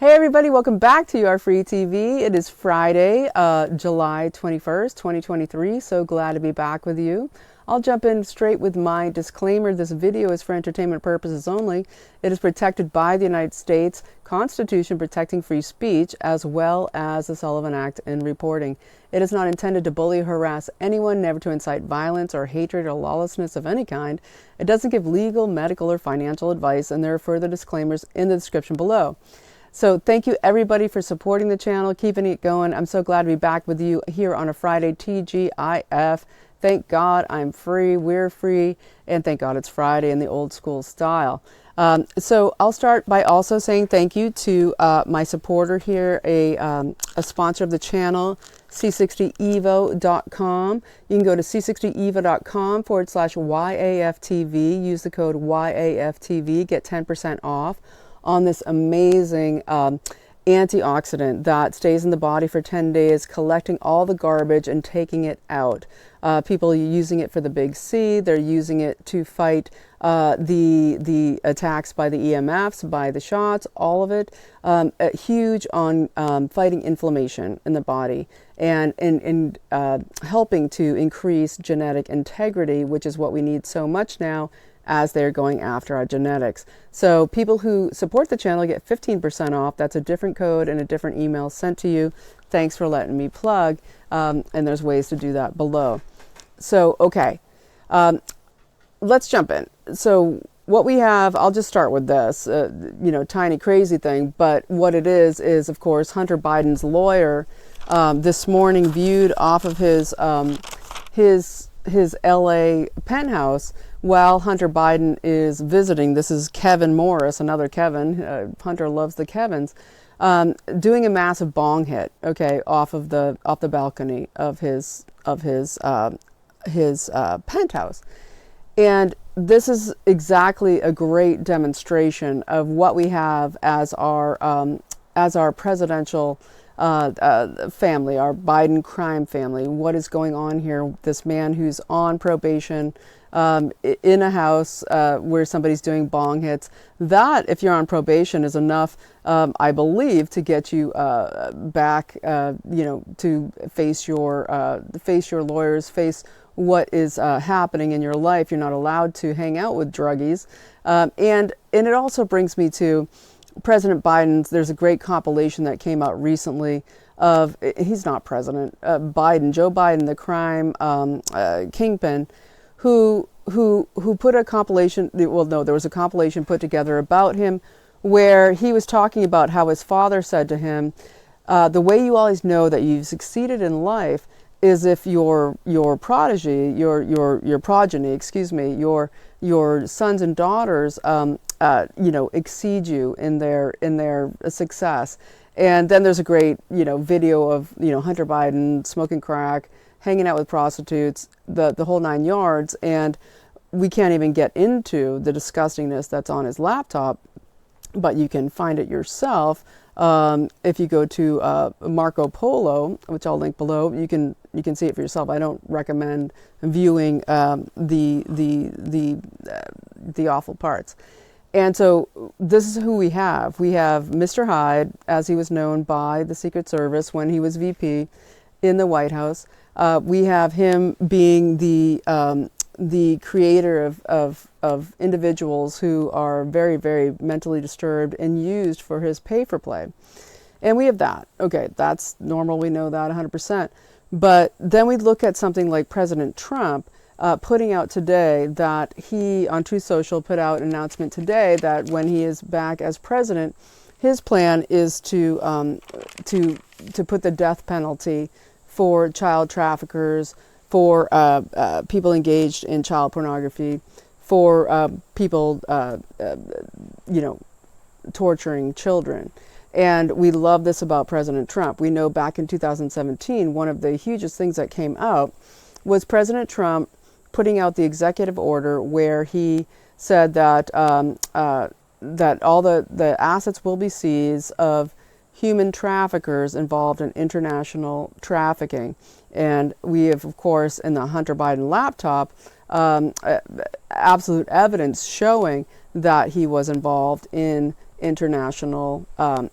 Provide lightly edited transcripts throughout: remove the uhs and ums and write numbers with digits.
Hey everybody, welcome back to YAFTV. It is Friday, July 21st, 2023. So glad to be back with you. I'll jump in straight with my disclaimer. This video is for entertainment purposes only. It is protected by the United States Constitution protecting free speech, as well as the Sullivan Act in reporting. It is not intended to bully or harass anyone, never to incite violence or hatred or lawlessness of any kind. It doesn't give legal, medical, or financial advice, and there are further disclaimers in the description below. So thank you everybody for supporting the channel, keeping it going. I'm so glad to be back with you here on a Friday, TGIF. Thank God I'm free, we're free, and thank God it's Friday in the old school style. So I'll start by also saying thank you to my supporter here, a sponsor of the channel, c60evo.com. You can go to c60evo.com/YAFTV, use the code YAFTV, get 10% off on this amazing antioxidant that stays in the body for 10 days, collecting all the garbage and taking it out. People are using it for the big C. They're using it to fight the attacks by the EMFs, by the shots, all of it. Huge on fighting inflammation in the body and helping to increase genetic integrity, which is what we need so much now as they're going after our genetics. So people who support the channel get 15% off. That's a different code and a different email sent to you. Thanks for letting me plug. And there's ways to do that below. So, okay, let's jump in. So what we have, I'll just start with this, tiny crazy thing. But what it is of course, Hunter Biden's lawyer this morning viewed off of his LA penthouse while Hunter Biden is visiting. This is Kevin Morris, another Kevin. Hunter loves the Kevins, doing a massive bong hit, okay, off the balcony of his penthouse. And this is exactly a great demonstration of what we have as our presidential family, our Biden crime family. What is going on here? This man who's on probation in a house where somebody's doing bong hits. That, if you're on probation, is enough, I believe, to get you back, to face your lawyers, face what is happening in your life. You're not allowed to hang out with druggies, and it also brings me to President Biden's. There's a great compilation that came out recently of, he's not president, Biden, Joe Biden, the crime kingpin, who put a compilation, well, no, there was a compilation put together about him where he was talking about how his father said to him, the way you always know that you've succeeded in life is if your progeny, your sons and daughters, exceed you in their success. And then there's a great, video of, Hunter Biden smoking crack, hanging out with prostitutes, the whole 9 yards. And we can't even get into the disgustingness that's on his laptop, but you can find it yourself. If you go to Marco Polo, which I'll link below, you can see it for yourself. I don't recommend viewing the awful parts. And so this is who we have. We have Mr. Hyde, as he was known by the Secret Service when he was VP in the White House. We have him being the creator of individuals who are very, very mentally disturbed and used for his pay for play. And we have that. Okay, that's normal. We know that 100%. But then we look at something like President Trump putting out today that he, on Truth Social, put out an announcement today that when he is back as president, his plan is to put the death penalty for child traffickers, for people engaged in child pornography, for people, torturing children. And we love this about President Trump. We know back in 2017, one of the hugest things that came out was President Trump putting out the executive order where he said that that all the assets will be seized of human traffickers involved in international trafficking. And we have, of course, in the Hunter Biden laptop, absolute evidence showing that he was involved in international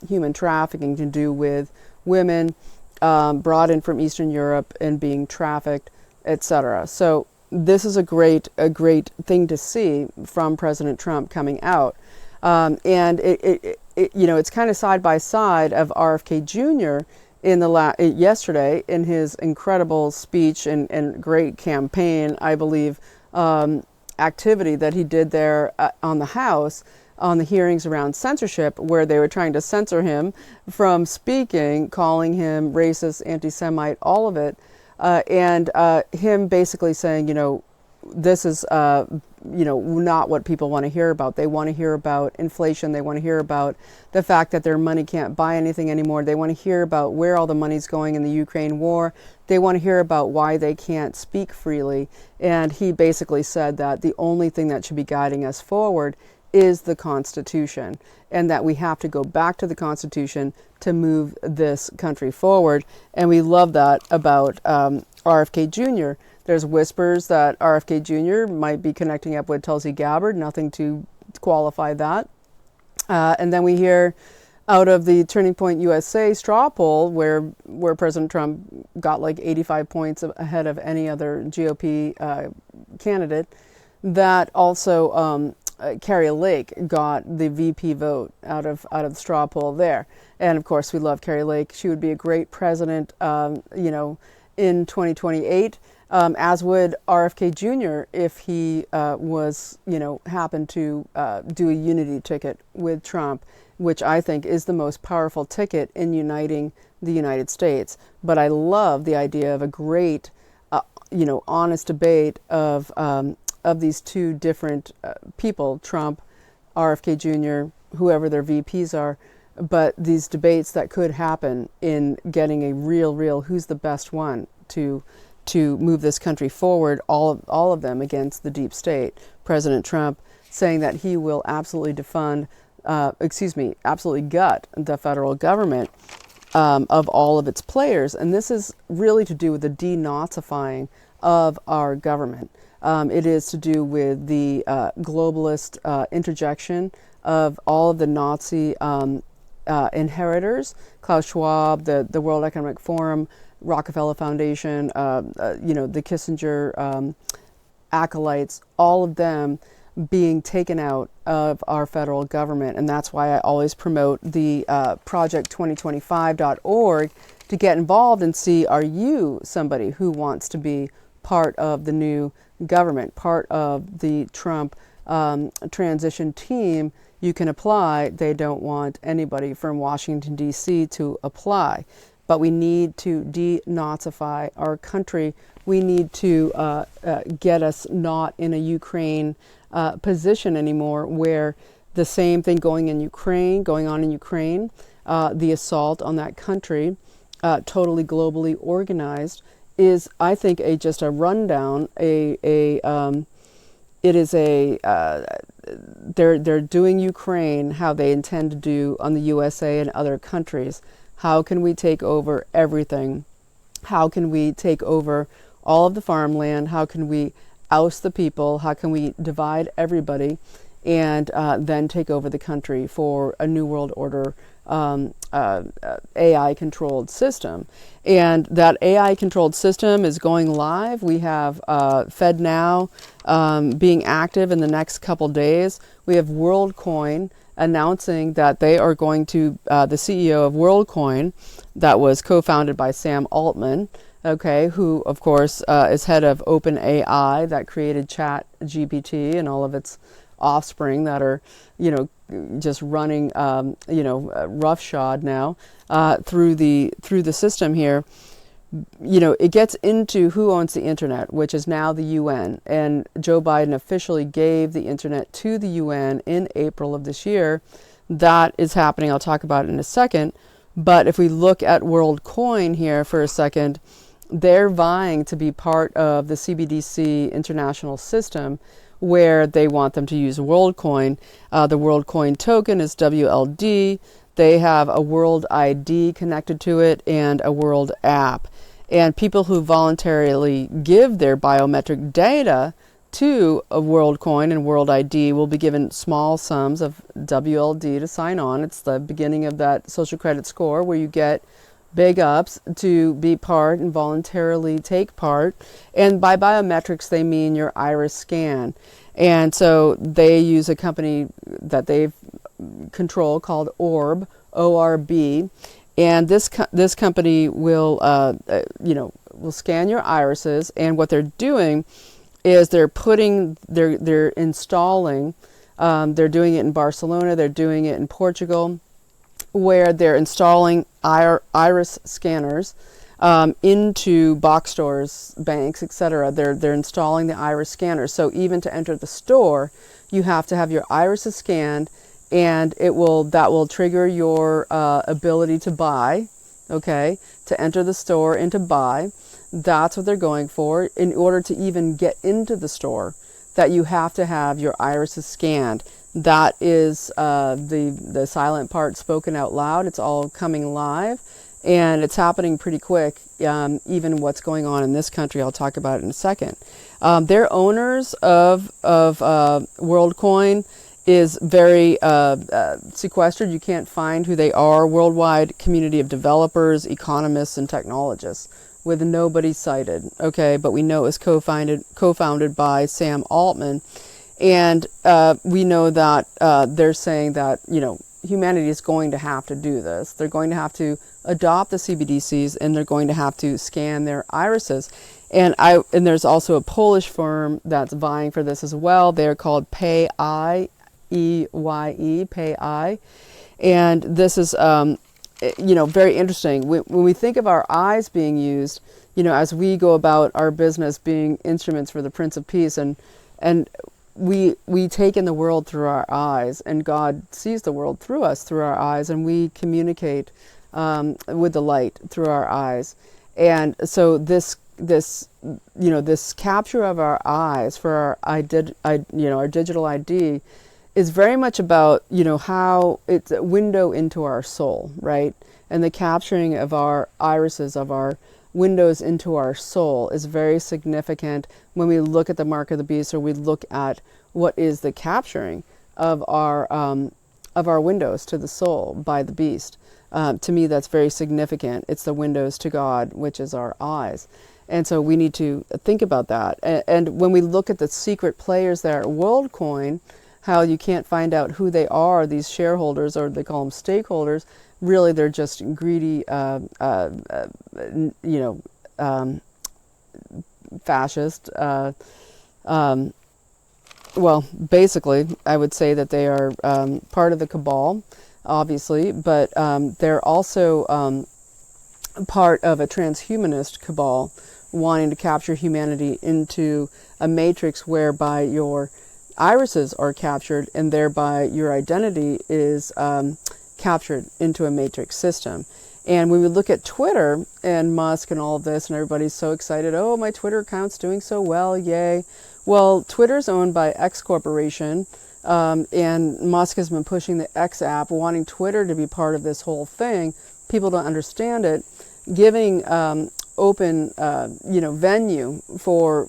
human trafficking to do with women brought in from Eastern Europe and being trafficked, etc. So this is a great thing to see from President Trump coming out. And it's kind of side by side of RFK Jr. in yesterday in his incredible speech and great campaign, I believe, activity that he did there on the House on the hearings around censorship, where they were trying to censor him from speaking, calling him racist, anti-Semite, all of it, and him basically saying, this is not what people want to hear about. They want to hear about inflation. They want to hear about the fact that their money can't buy anything anymore. They want to hear about where all the money's going in the Ukraine war. They want to hear about why they can't speak freely. And he basically said that the only thing that should be guiding us forward is the Constitution, and that we have to go back to the Constitution to move this country forward. And we love that about RFK Jr. There's whispers that RFK Jr. might be connecting up with Tulsi Gabbard, nothing to qualify that. And then we hear out of the Turning Point USA straw poll, where President Trump got like 85 points ahead of any other GOP candidate, that also Carrie Lake got the VP vote out of the straw poll there. And of course, we love Carrie Lake. She would be a great president, in 2028. As would RFK Jr. if he happened to do a unity ticket with Trump, which I think is the most powerful ticket in uniting the United States. But I love the idea of a great, honest debate of these two different people, Trump, RFK Jr., whoever their VPs are, but these debates that could happen in getting a real who's the best one to move this country forward, all of them against the deep state. President Trump saying that he will absolutely absolutely gut the federal government of all of its players. And this is really to do with the denazifying of our government. It is to do with the globalist interjection of all of the Nazi inheritors, Klaus Schwab, the World Economic Forum, Rockefeller Foundation, the Kissinger acolytes, all of them being taken out of our federal government. And that's why I always promote the project2025.org to get involved and see, are you somebody who wants to be part of the new government, part of the Trump transition team? You can apply. They don't want anybody from Washington, D.C. to apply. But we need to denazify our country. We need to get us not in a Ukraine position anymore, where the same thing going on in Ukraine, the assault on that country, totally globally organized, is, I think, just a rundown. They're doing Ukraine how they intend to do on the USA and other countries. How can we take over everything? How can we take over all of the farmland? How can we oust the people? How can we divide everybody and then take over the country for a New World Order AI-controlled system? And that AI-controlled system is going live. We have FedNow being active in the next couple days. We have WorldCoin announcing that they are going to, the CEO of WorldCoin, that was co-founded by Sam Altman, who, of course, is head of OpenAI, that created ChatGPT and all of its offspring that are, just running, roughshod now through the system here. It gets into who owns the internet, which is now the UN. And Joe Biden officially gave the internet to the UN in April of this year. That is happening. I'll talk about it in a second. But if we look at WorldCoin here for a second, they're vying to be part of the CBDC international system, where they want them to use WorldCoin. The WorldCoin token is WLD. They have a World ID connected to it and a World app. And people who voluntarily give their biometric data to a WorldCoin and World ID will be given small sums of WLD to sign on. It's the beginning of that social credit score where you get big ups to be part and voluntarily take part. And by biometrics, they mean your iris scan. And so they use a company that they control called Orb, O-R-B. And this company will, will scan your irises. And what they're doing is they're installing, they're doing it in Barcelona, they're doing it in Portugal, where they're installing iris scanners into box stores, banks, etc. They're installing the iris scanners. So even to enter the store, you have to have your irises scanned, and that will trigger your ability to buy, okay, to enter the store and to buy. That's what they're going for. In order to even get into the store, that you have to have your irises scanned. That is the silent part spoken out loud. It's all coming live, and it's happening pretty quick. Even what's going on in this country, I'll talk about it in a second. They're owners of WorldCoin is very sequestered. You can't find who they are. Worldwide community of developers, economists, and technologists, with nobody cited. Okay, but we know it was co-founded by Sam Altman. And we know that they're saying that, humanity is going to have to do this. They're going to have to adopt the CBDCs, and theye going to have to scan their irises. And there's also a Polish firm that's vying for this as well. They're called PayEye, E-Y-E, PayEye. And this is, very interesting. When we think of our eyes being used, as we go about our business being instruments for the Prince of Peace, and we take in the world through our eyes, and God sees the world through us, through our eyes, and we communicate with the light through our eyes. And so this capture of our eyes for our digital ID is very much about, how it's a window into our soul, right? And the capturing of our irises, of our windows into our soul, is very significant when we look at the mark of the beast, or we look at what is the capturing of our windows to the soul by the beast. To me, that's very significant. It's the windows to God, which is our eyes. And so we need to think about that. And when we look at the secret players there at WorldCoin, how you can't find out who they are, these shareholders, or they call them stakeholders. Really, they're just greedy, fascist. Well, basically, I would say that they are part of the cabal, obviously, but they're also part of a transhumanist cabal, wanting to capture humanity into a matrix whereby your irises are captured, and thereby your identity is captured into a matrix system. And when we look at Twitter and Musk and all of this, and everybody's so excited, oh, my Twitter account's doing so well, yay. Well, Twitter's owned by X Corporation, and Musk has been pushing the X app, wanting Twitter to be part of this whole thing. People don't understand it, giving open, venue for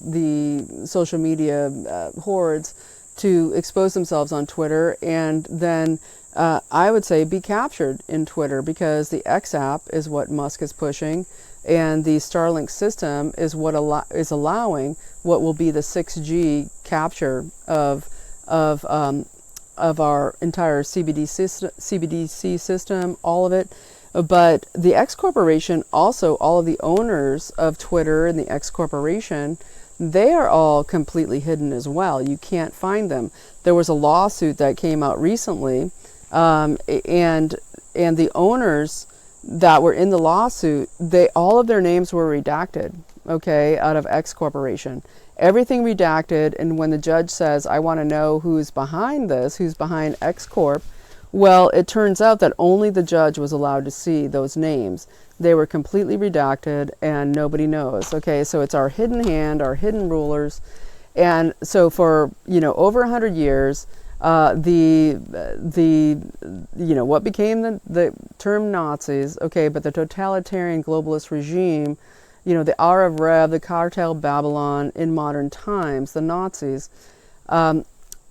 the social media hordes to expose themselves on Twitter, and then I would say be captured in Twitter, because the X app is what Musk is pushing, and the Starlink system is what is allowing what will be the 6G capture of our entire CBDC system, all of it. But the X Corporation, also all of the owners of Twitter and the X Corporation, they are all completely hidden as well. You can't find them. There was a lawsuit that came out recently, and the owners that were in the lawsuit, all of their names were redacted, okay, out of X Corporation. Everything redacted, and when the judge says, I want to know who's behind this, who's behind X Corp, well, it turns out that only the judge was allowed to see those names. They were completely redacted, and nobody knows. Okay, so it's our hidden hand, our hidden rulers. And so for, over 100 years, what became the term Nazis, okay, but the totalitarian globalist regime you know, the Arab Rev, the Cartel Babylon in modern times, the Nazis,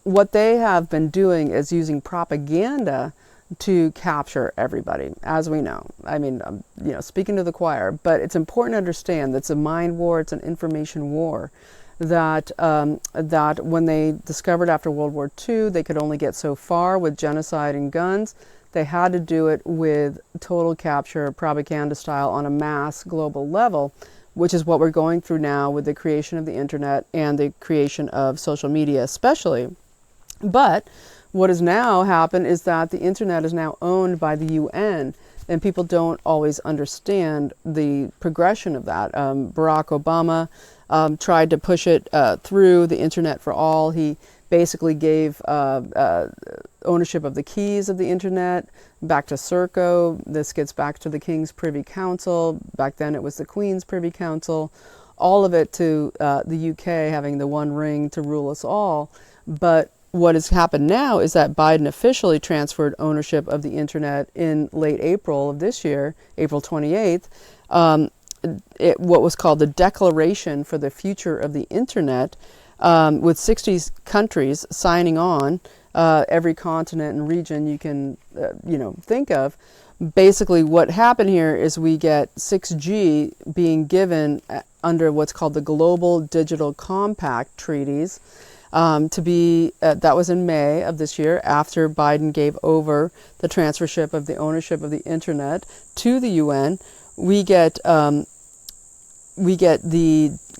what they have been doing is using propaganda to capture everybody, as we know. I mean, you know, speaking to the choir, but it's important to understand that it's a mind war, it's an information war. That that when they discovered after World War II, they could only get so far with genocide and guns. They had to do it with total capture, propaganda style on a mass global level, which is what we're going through now with the creation of the internet and the creation of social media especially. But what has now happened is that the internet is now owned by the UN, and people don't always understand the progression of that. Barack Obama tried to push it through the internet for all. He basically gave ownership of the keys of the internet back to Serco. This gets back to the King's Privy Council. Back then it was the Queen's Privy Council. All of it to the UK having the one ring to rule us all. But what has happened now is that Biden officially transferred ownership of the internet in late April of this year, April 28th. What was called the Declaration for the Future of the Internet, with 60 countries signing on, every continent and region you can, think of. Basically, what happened here is we get 6G being given under what's called the Global Digital Compact treaties. That was in May of this year, after Biden gave over the transfership of the ownership of the internet to the UN. We get the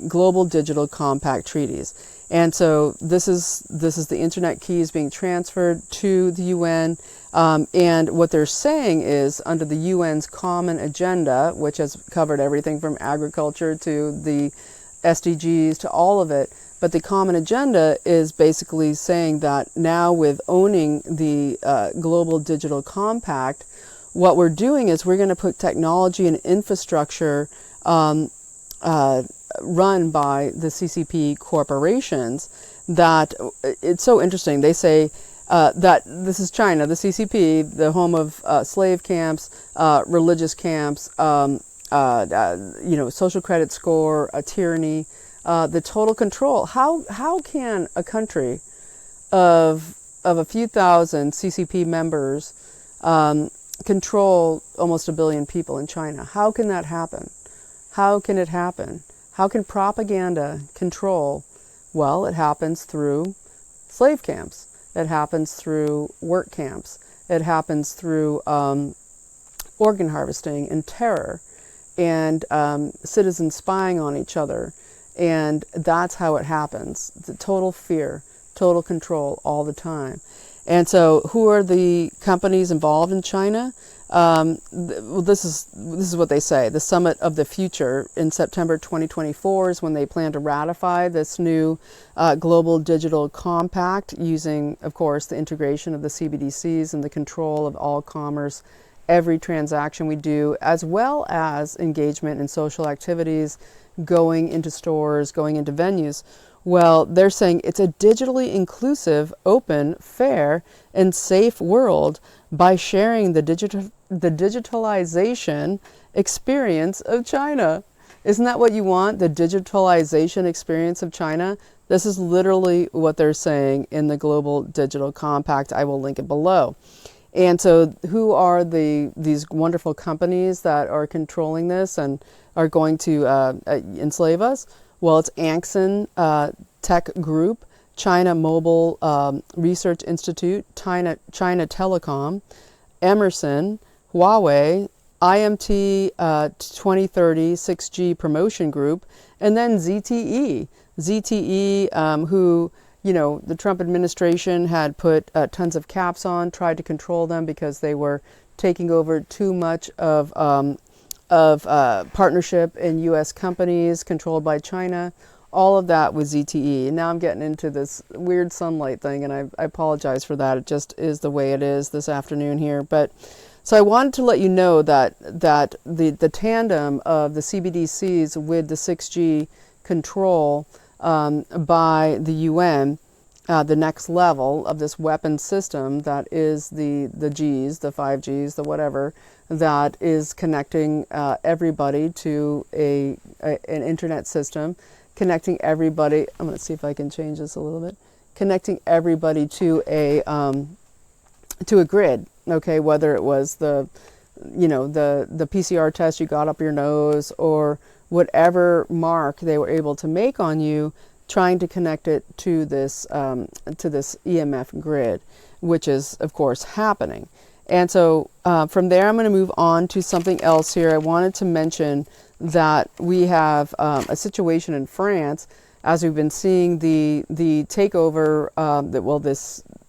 Global Digital Compact treaties, and so this is the internet keys being transferred to the UN. And what they're saying is, under the UN's Common Agenda, which has covered everything from agriculture to the SDGs to all of it. But the Common Agenda is basically saying that now, with owning the Global Digital Compact, what we're doing is we're going to put technology and infrastructure run by the CCP corporations. That it's so interesting. They say that this is China, the CCP, the home of slave camps, religious camps, social credit score, tyranny. The total control. How can a country of a few thousand CCP members control almost 1 billion people in China? How can that happen? How can it happen? How can propaganda control? Well, it happens through slave camps. It happens through work camps. It happens through organ harvesting and terror, and citizens spying on each other. And that's how it happens. The total fear, total control all the time. And so who are the companies involved in China? This is what they say. The Summit of the Future in September 2024 is when they plan to ratify this new Global Digital Compact, using, of course, the integration of the CBDCs and the control of all commerce, every transaction we do, as well as engagement in social activities, going into stores, going into venues. Well, they're saying it's a digitally inclusive, open, fair, and safe world by sharing the digitalization experience of China. Isn't that what you want? The digitalization experience of China? This is literally what they're saying in the Global Digital Compact. I will link it below. And so who are these wonderful companies that are controlling this and are going to enslave us? Well, it's Angxin Tech Group, China Mobile Research Institute, China Telecom, Emerson, Huawei, IMT 2030 6G Promotion Group, and then ZTE. ZTE, who, the Trump administration had put tons of caps on, tried to control them because they were taking over too much of partnership in U.S. companies controlled by China. All of that was ZTE. And now I'm getting into this weird sunlight thing, and I apologize for that. It just is the way it is this afternoon here. But so I wanted to let you know that the tandem of the CBDCs with the 6G control by the UN the next level of this weapon system that is the Gs, the 5Gs, the whatever, that is connecting everybody to an internet system, connecting everybody. I'm going to see if I can change this a little bit. Connecting everybody to a grid. Okay, whether it was the PCR test you got up your nose, or whatever mark they were able to make on you, trying to connect it to this EMF grid, which is of course happening. And so from there, I'm going to move on to something else here. I wanted to mention that we have a situation in France, as we've been seeing the takeover,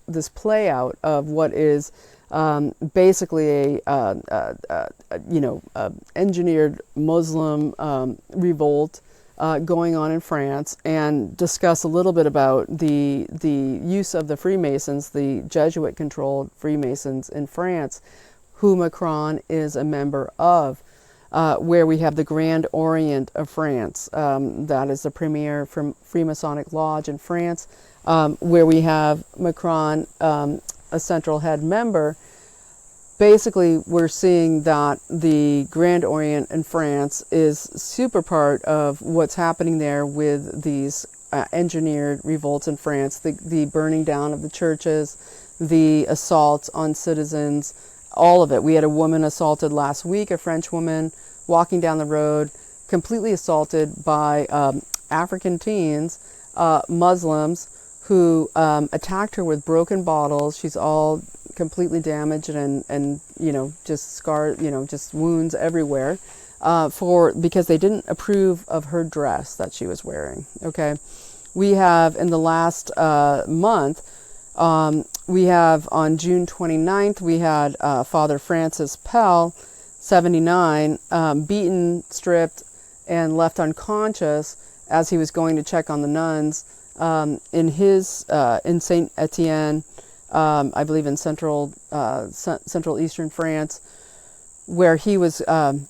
this play out of what is basically a engineered Muslim revolt going on in France, and discuss a little bit about the use of the Freemasons, the Jesuit-controlled Freemasons in France, who Macron is a member of, where we have the Grand Orient of France. That is the premier Freemasonic lodge in France, where we have Macron, a central head member. Basically, we're seeing that the Grand Orient in France is super part of what's happening there with these engineered revolts in France, the burning down of the churches, the assaults on citizens, all of it. We had a woman assaulted last week, a French woman walking down the road, completely assaulted by African teens, Muslims, who attacked her with broken bottles. She's all completely damaged and just scarred, just wounds everywhere, because they didn't approve of her dress that she was wearing. Okay, we have in the last month, we have on June 29th, we had Father Francis Pell, 79, beaten, stripped, and left unconscious as he was going to check on the nuns in Saint Etienne, I believe in central eastern France, where he was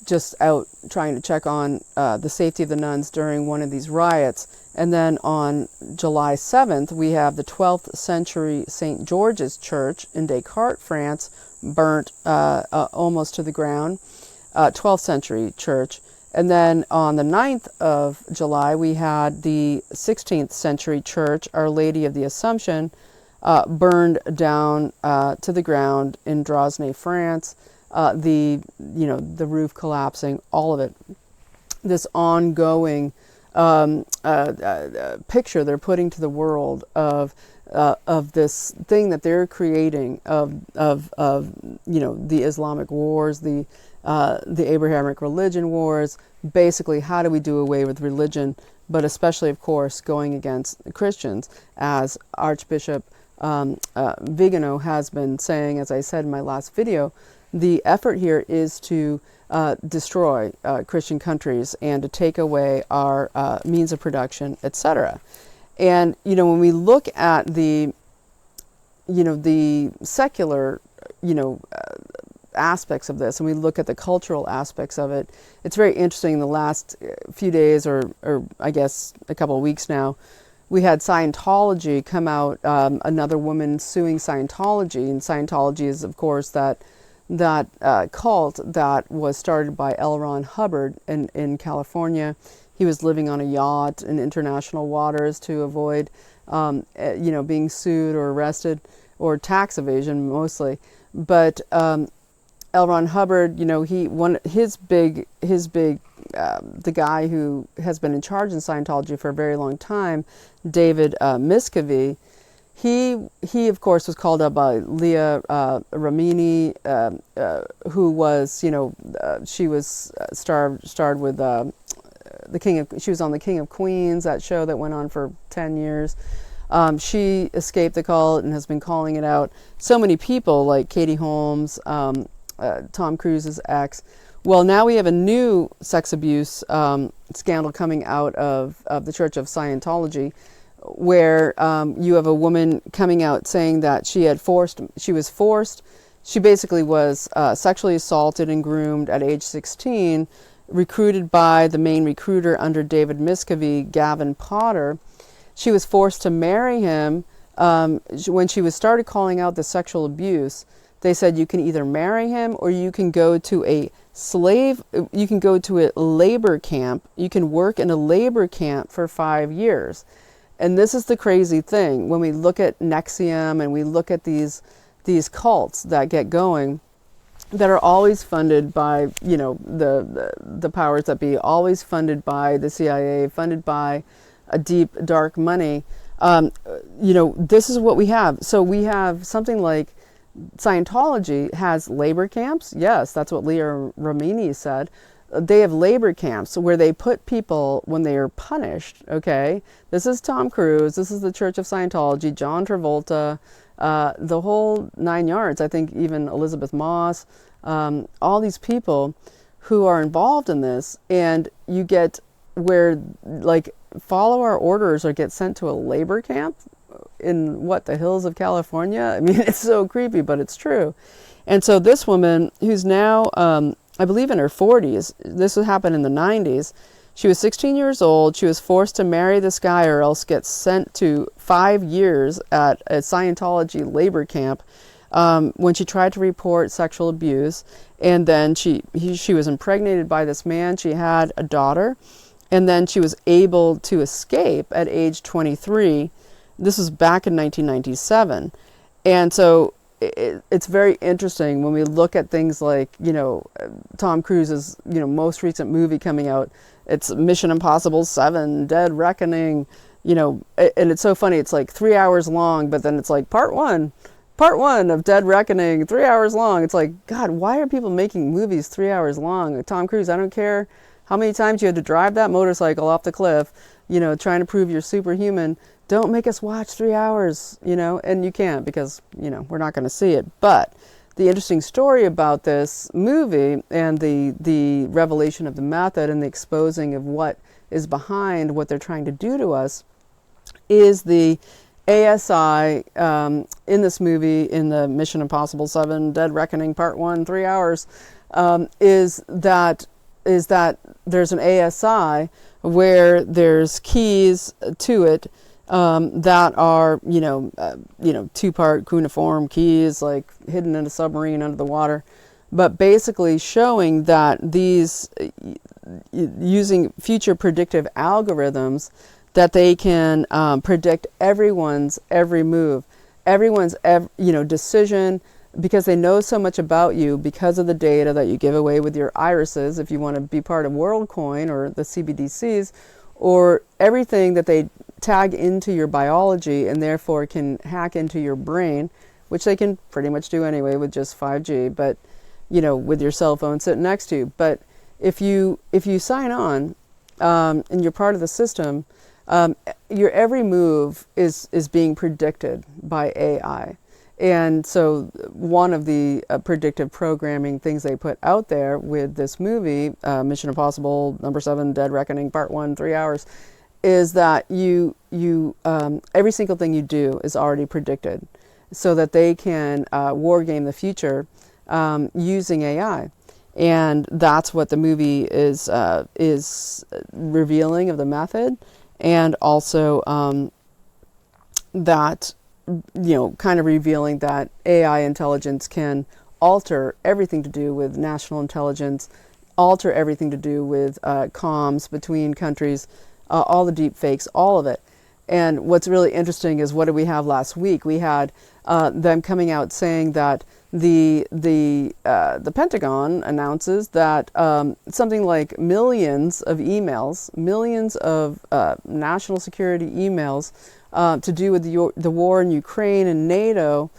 just out trying to check on the safety of the nuns during one of these riots. And then on July 7th, we have the 12th century St. George's Church in Descartes, France, burnt almost to the ground, 12th century church. And then on the 9th of July, we had the 16th century church, Our Lady of the Assumption, burned down to the ground in Drosnay, France. The roof collapsing, all of it. This ongoing picture they're putting to the world of this thing that they're creating of the Islamic wars, the Abrahamic religion wars. Basically, how do we do away with religion, but especially, of course, going against Christians, as Archbishop Vigano has been saying, as I said in my last video. The effort here is to destroy Christian countries and to take away our means of production, etc. And when we look at the secular aspects of this, and we look at the cultural aspects of it, it's very interesting. In the last few days, or I guess a couple of weeks now, we had Scientology come out, another woman suing Scientology, and Scientology is, of course, that cult that was started by L. Ron Hubbard in California. He was living on a yacht in international waters to avoid, being sued or arrested, or tax evasion mostly. But L. Ron Hubbard, the guy who has been in charge in Scientology for a very long time, David Miscavige. He of course was called up by Leah Remini, who was, she was starred with she was on the King of Queens, that show that went on for 10 years. She escaped the cult and has been calling it out. So many people like Katie Holmes, Tom Cruise's ex. Well, now we have a new sex abuse scandal coming out of the Church of Scientology, where you have a woman coming out saying that she basically was sexually assaulted and groomed at age 16, recruited by the main recruiter under David Miscavige, Gavin Potter. She was forced to marry him when she was started calling out the sexual abuse, they said you can either marry him or you can go to a labor camp. You can work in a labor camp for 5 years. And this is the crazy thing. When we look at NXIVM and we look at these cults that get going, that are always funded by, the powers that be, always funded by the CIA, funded by a deep, dark money. This is what we have. So we have something like Scientology has labor camps. Yes, that's what Leah Remini said. They have labor camps where they put people when they are punished. Okay, this is Tom Cruise. This is the Church of Scientology. John Travolta, the whole 9 yards. I think even Elizabeth Moss. All these people who are involved in this, and you get where like follow our orders or get sent to a labor camp in the hills of California. I mean, it's so creepy, but it's true. And so this woman, who's now, I believe in her 40s, this would happen in the 90s. She was 16 years old. She was forced to marry this guy or else get sent to 5 years at a Scientology labor camp when she tried to report sexual abuse. And then she was impregnated by this man. She had a daughter. And then she was able to escape at age 23. This was back in 1997. And so it's very interesting when we look at things like, Tom Cruise's, most recent movie coming out. It's Mission Impossible 7, Dead Reckoning, and it's so funny. It's like 3 hours long, but then it's like part one of Dead Reckoning, 3 hours long. It's like, God, why are people making movies 3 hours long? Tom Cruise, I don't care how many times you had to drive that motorcycle off the cliff, trying to prove you're superhuman. Don't make us watch 3 hours, and you can't because, we're not going to see it. But the interesting story about this movie and the revelation of the method and the exposing of what is behind what they're trying to do to us is the ASI in this movie, in the Mission Impossible 7, Dead Reckoning, Part 1, 3 hours, is that there's an ASI where there's keys to it that are, two-part cuneiform keys, like hidden in a submarine under the water, but basically showing that these, using future predictive algorithms, that they can predict everyone's every move, everyone's decision, because they know so much about you because of the data that you give away with your irises if you want to be part of WorldCoin or the CBDCs, or everything that they tag into your biology and therefore can hack into your brain, which they can pretty much do anyway with just 5G, but with your cell phone sitting next to you. But if you sign on and you're part of the system, your every move is being predicted by AI. And so one of the predictive programming things they put out there with this movie, Mission Impossible #7, Dead Reckoning, Part 1, 3 hours, is that you every single thing you do is already predicted, so that they can war game the future using AI. And that's what the movie is revealing of the method, and also that, kind of revealing that AI intelligence can alter everything to do with national intelligence, alter everything to do with comms between countries, all the deep fakes, all of it. And what's really interesting is, what did we have last week? We had them coming out saying that the Pentagon announces that something like millions of emails, millions of national security emails to do with the war in Ukraine and NATO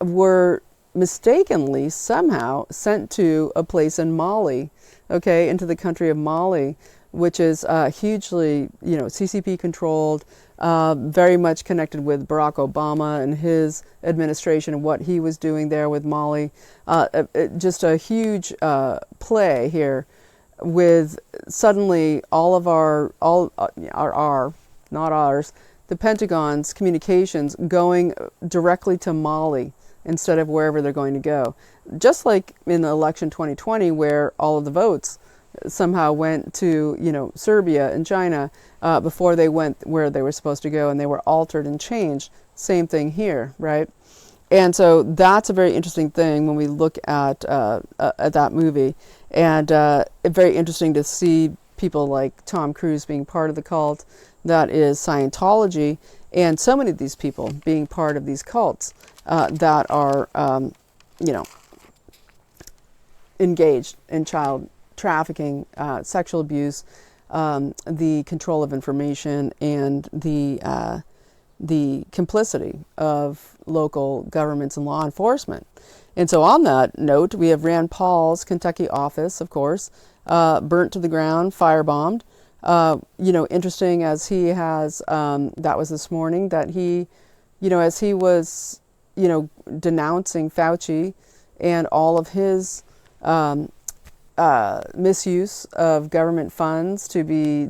were mistakenly somehow sent to a place in Mali, into the country of Mali, which is hugely, CCP controlled, very much connected with Barack Obama and his administration and what he was doing there with Mali. Just a huge play here, with suddenly all of our, not ours, the Pentagon's communications going directly to Mali instead of wherever they're going to go. Just like in the election 2020, where all of the votes somehow went to, Serbia and China before they went where they were supposed to go, and they were altered and changed. same thing here, right? And so that's a very interesting thing when we look at that movie, and very interesting to see people like Tom Cruise being part of the cult that is Scientology, and so many of these people being part of these cults that are, engaged in child trafficking, sexual abuse, the control of information, and the complicity of local governments and law enforcement. And so on that note, we have Rand Paul's Kentucky office, of course, burnt to the ground, firebombed. Interesting as he has, that was this morning, that he, as he was, denouncing Fauci and all of his misuse of government funds to be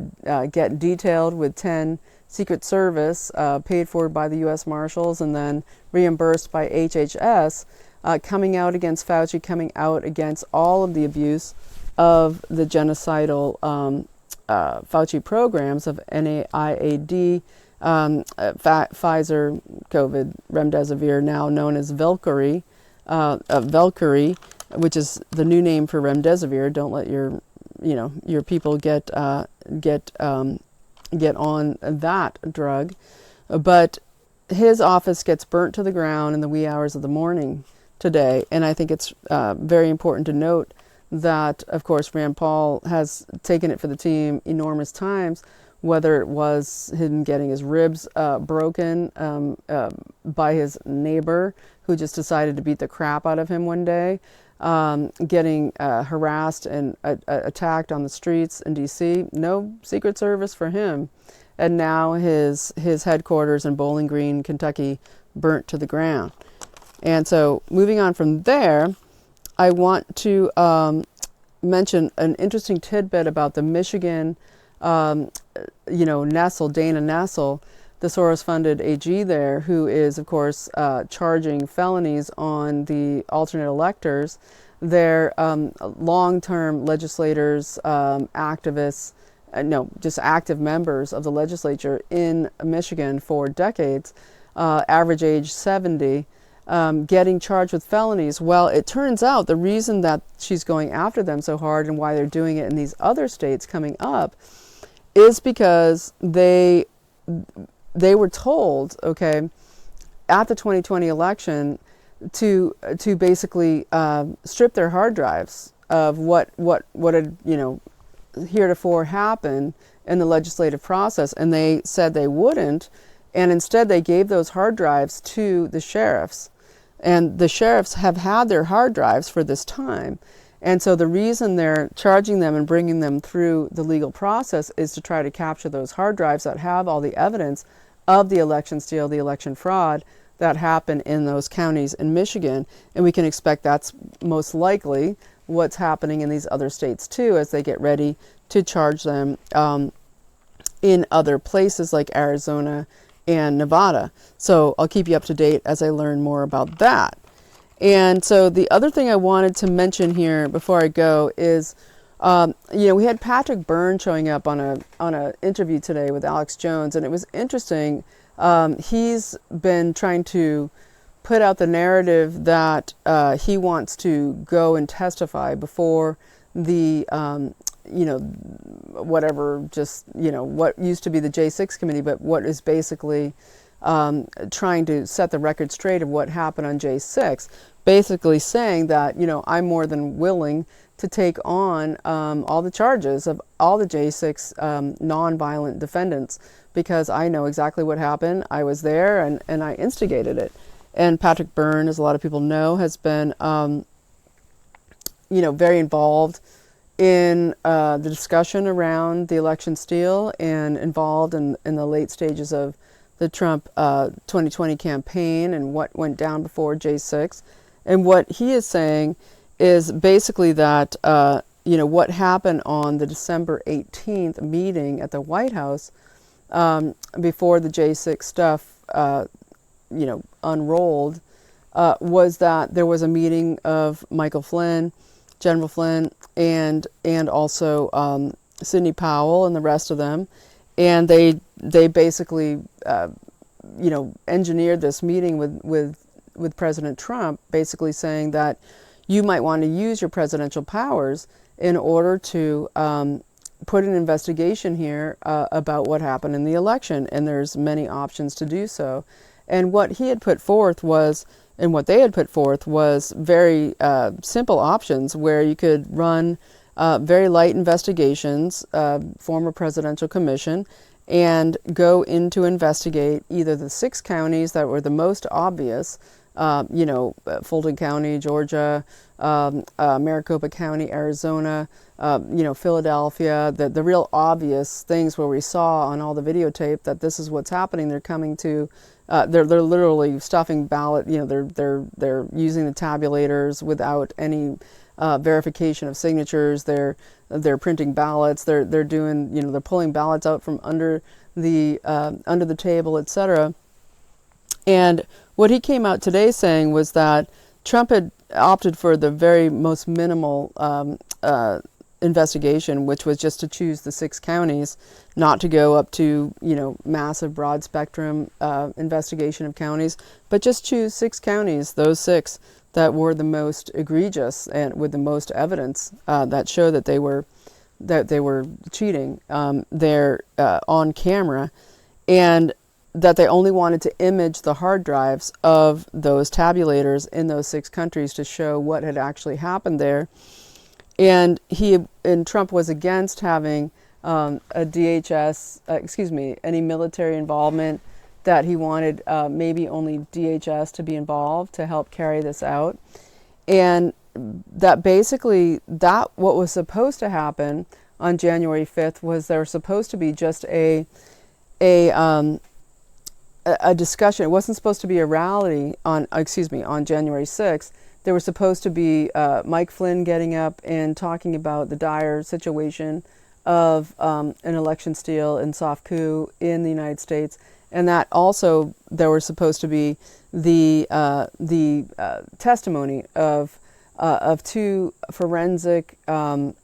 get detailed with 10 Secret Service paid for by the U.S. Marshals and then reimbursed by HHS, coming out against Fauci, coming out against all of the abuse of the genocidal Fauci programs of NIAID, Pfizer, COVID, remdesivir, now known as Velcade, which is the new name for remdesivir. Don't let your people get on that drug. But his office gets burnt to the ground in the wee hours of the morning today, and I think it's very important to note that, of course, Rand Paul has taken it for the team enormous times, whether it was him getting his ribs broken by his neighbor who just decided to beat the crap out of him one day, getting harassed and attacked on the streets in D.C. No Secret Service for him. And now his headquarters in Bowling Green, Kentucky, burnt to the ground. And so moving on from there, I want to mention an interesting tidbit about the Michigan, Nessel, Dana Nessel, the Soros-funded AG there, who is, of course, charging felonies on the alternate electors. They're long-term legislators, activists, just active members of the legislature in Michigan for decades, average age 70, getting charged with felonies. Well, it turns out the reason that she's going after them so hard and why they're doing it in these other states coming up is because they were told, okay, at the 2020 election to basically strip their hard drives of what had heretofore happened in the legislative process, and they said they wouldn't, and instead they gave those hard drives to the sheriffs, and the sheriffs have had their hard drives for this time. And so the reason they're charging them and bringing them through the legal process is to try to capture those hard drives that have all the evidence of the election steal, the election fraud that happened in those counties in Michigan. And we can expect that's most likely what's happening in these other states too, as they get ready to charge them in other places like Arizona and Nevada. So I'll keep you up to date as I learn more about that. And so the other thing I wanted to mention here before I go is, we had Patrick Byrne showing up on a interview today with Alex Jones, and it was interesting. He's been trying to put out the narrative that he wants to go and testify before the, what used to be the J6 committee, but what is basically trying to set the record straight of what happened on J6, basically saying that, I'm more than willing to take on all the charges of all the J6 nonviolent defendants, because I know exactly what happened. I was there and I instigated it. And Patrick Byrne, as a lot of people know, has been, very involved in the discussion around the election steal and involved in the late stages of the Trump 2020 campaign and what went down before J6. And what he is saying is basically that, what happened on the December 18th meeting at the White House before the J6 stuff, unrolled, was that there was a meeting of Michael Flynn, General Flynn, and also Sidney Powell and the rest of them. And they basically engineered this meeting with President Trump, basically saying that you might want to use your presidential powers in order to put an investigation here about what happened in the election, and there's many options to do so. And what he had put forth was, and what they had put forth was very simple options where you could run very light investigations, form a presidential commission, and go in to investigate either the 6 counties that were the most obvious, Fulton County, Georgia, Maricopa County, Arizona, Philadelphia, the real obvious things where we saw on all the videotape that this is what's happening. They're coming to, they're literally stuffing ballot, they're using the tabulators without any verification of signatures. They're printing ballots. They're doing, they're pulling ballots out from under the table, etc. And what he came out today saying was that Trump had opted for the very most minimal investigation, which was just to choose the 6 counties, not to go up to, massive broad spectrum investigation of counties, but just choose 6 counties, those 6 that were the most egregious and with the most evidence that show that they were cheating there on camera, and that they only wanted to image the hard drives of those tabulators in those 6 countries to show what had actually happened there. And Trump was against having any military involvement, that he wanted maybe only DHS to be involved to help carry this out. And that basically, that what was supposed to happen on January 5th was there was supposed to be just a discussion. It wasn't supposed to be a rally on January 6th. There was supposed to be Mike Flynn getting up and talking about the dire situation of an election steal and soft coup in the United States. And that also, there was supposed to be the testimony of 2 forensic cyber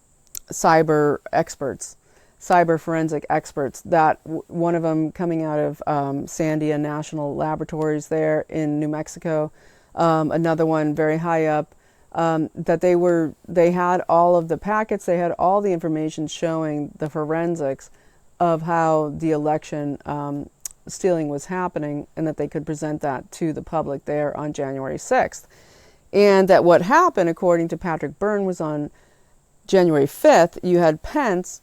forensic experts, that one of them coming out of Sandia National Laboratories there in New Mexico, another one very high up, that they had all of the packets, they had all the information showing the forensics of how the election stealing was happening, and that they could present that to the public there on January 6th. And that what happened, according to Patrick Byrne, was on January 5th, you had Pence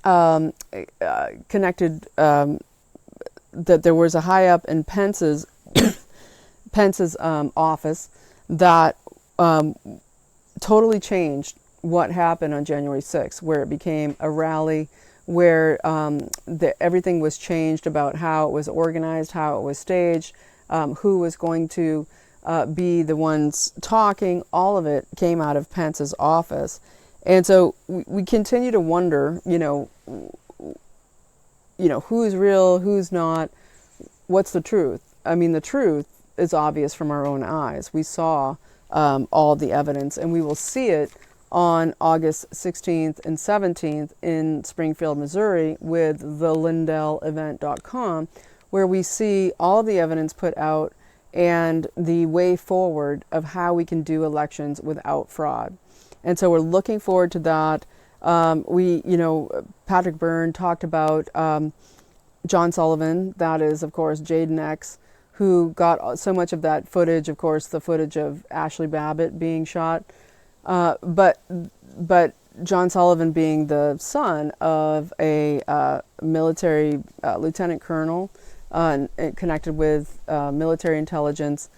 connected, that there was a high up in Pence's office that totally changed what happened on January 6th, where it became a rally, where everything was changed about how it was organized, how it was staged, who was going to be the ones talking. All of it came out of Pence's office. And so we continue to wonder, who's real, who's not, what's the truth? I mean, the truth is obvious from our own eyes. We saw all the evidence, and we will see it on August 16th and 17th in Springfield, Missouri, with the LindellEvent.com, where we see all the evidence put out and the way forward of how we can do elections without fraud. And so we're looking forward to that. Patrick Byrne talked about John Sullivan, that is, of course, Jaden X, who got so much of that footage, of course, the footage of Ashley Babbitt being shot. But John Sullivan being the son of a military lieutenant colonel connected with military intelligence,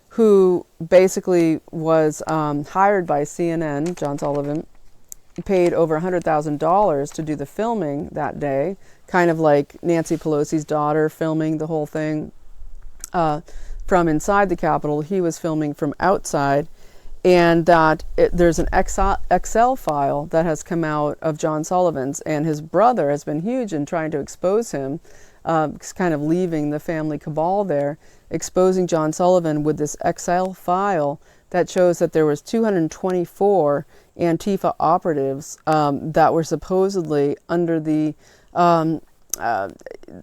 who basically was hired by CNN, John Sullivan, paid over $100,000 to do the filming that day, kind of like Nancy Pelosi's daughter filming the whole thing from inside the Capitol. He was filming from outside. And that there's an Excel file that has come out of John Sullivan's, and his brother has been huge in trying to expose him, kind of leaving the family cabal there, exposing John Sullivan with this Excel file that shows that there was 224 Antifa operatives that were supposedly under the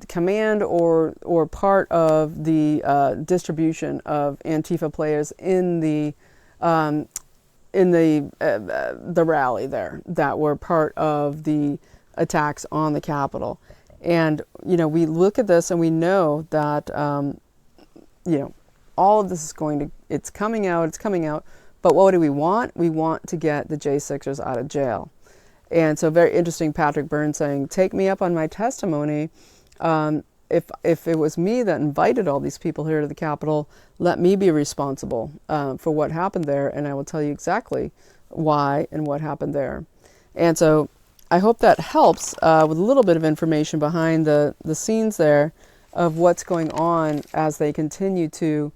command or part of the distribution of Antifa players in the rally there that were part of the attacks on the Capitol. And, you know, we look at this and we know that, you know, all of this is it's coming out. But what do we want? We want to get the J6ers out of jail. And so very interesting, Patrick Byrne saying, take me up on my testimony. If it was me that invited all these people here to the Capitol, let me be responsible for what happened there, and I will tell you exactly why and what happened there. And so I hope that helps with a little bit of information behind the scenes there of what's going on as they continue to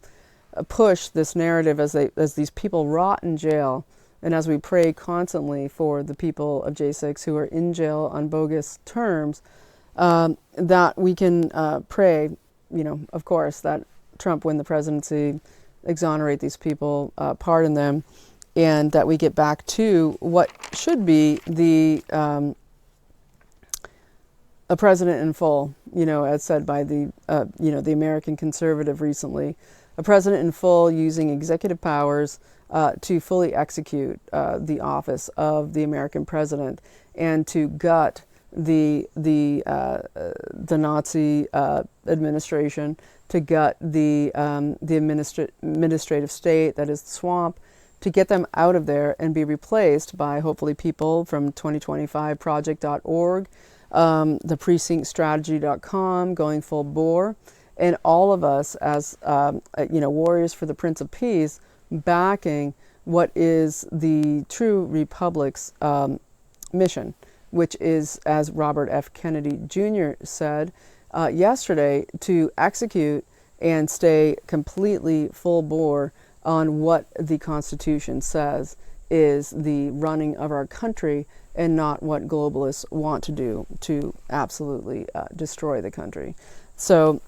push this narrative as these people rot in jail, and as we pray constantly for the people of J6 who are in jail on bogus terms, that we can pray, you know, of course, that Trump win the presidency, exonerate these people, pardon them, and that we get back to what should be a president in full, you know, as said by the American conservative recently, a president in full using executive powers to fully execute the office of the American president and to gut the Nazi administration, to gut the administrative state, that is the swamp, to get them out of there and be replaced by hopefully people from 2025project.org, the precinctstrategy.com, going full bore, and all of us as warriors for the Prince of Peace, backing what is the true republic's mission, which is, as Robert F. Kennedy Jr. said yesterday, to execute and stay completely full bore on what the Constitution says is the running of our country, and not what globalists want to do to absolutely destroy the country. So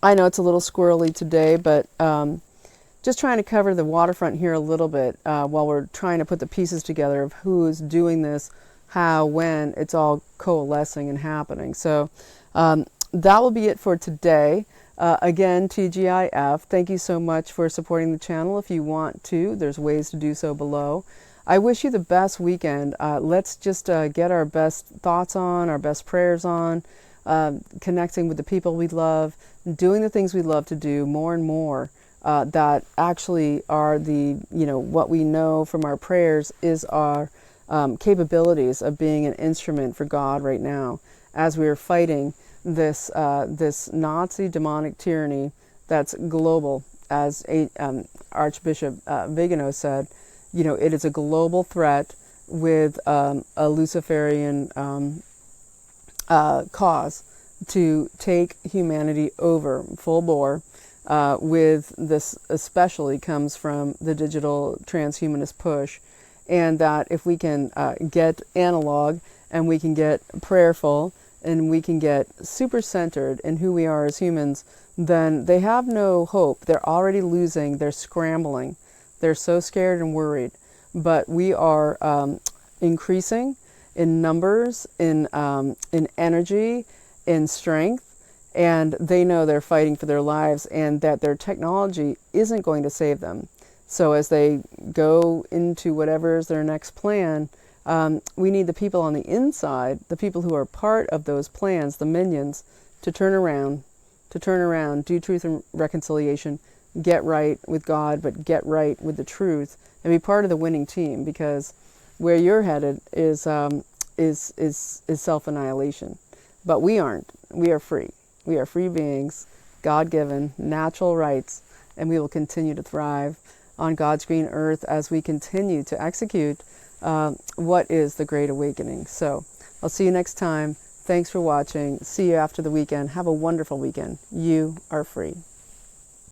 I know it's a little squirrely today, but just trying to cover the waterfront here a little bit while we're trying to put the pieces together of who's doing this, how, when, it's all coalescing and happening. So that will be it for today. Again, TGIF, thank you so much for supporting the channel. If you want to, there's ways to do so below. I wish you the best weekend. Let's just get our best thoughts on, our best prayers on, connecting with the people we love, doing the things we love to do more and more, that actually are what we know from our prayers is our capabilities of being an instrument for God right now, as we are fighting this Nazi demonic tyranny that's global, as Archbishop Vigano said. You know, it is a global threat with a Luciferian cause to take humanity over full bore. With this especially comes from the digital transhumanist push, and that if we can get analog and we can get prayerful and we can get super centered in who we are as humans, then they have no hope. They're already losing. They're scrambling. They're so scared and worried. But we are increasing in numbers, in energy, in strength, and they know they're fighting for their lives and that their technology isn't going to save them. So as they go into whatever is their next plan, we need the people on the inside, the people who are part of those plans, the minions, to turn around, do truth and reconciliation, get right with God, but get right with the truth, and be part of the winning team, because where you're headed is self-annihilation. But we aren't. We are free. We are free beings, God-given, natural rights, and we will continue to thrive on God's green earth as we continue to execute what is the Great Awakening. So I'll see you next time. Thanks for watching. See you after the weekend. Have a wonderful weekend. You are free.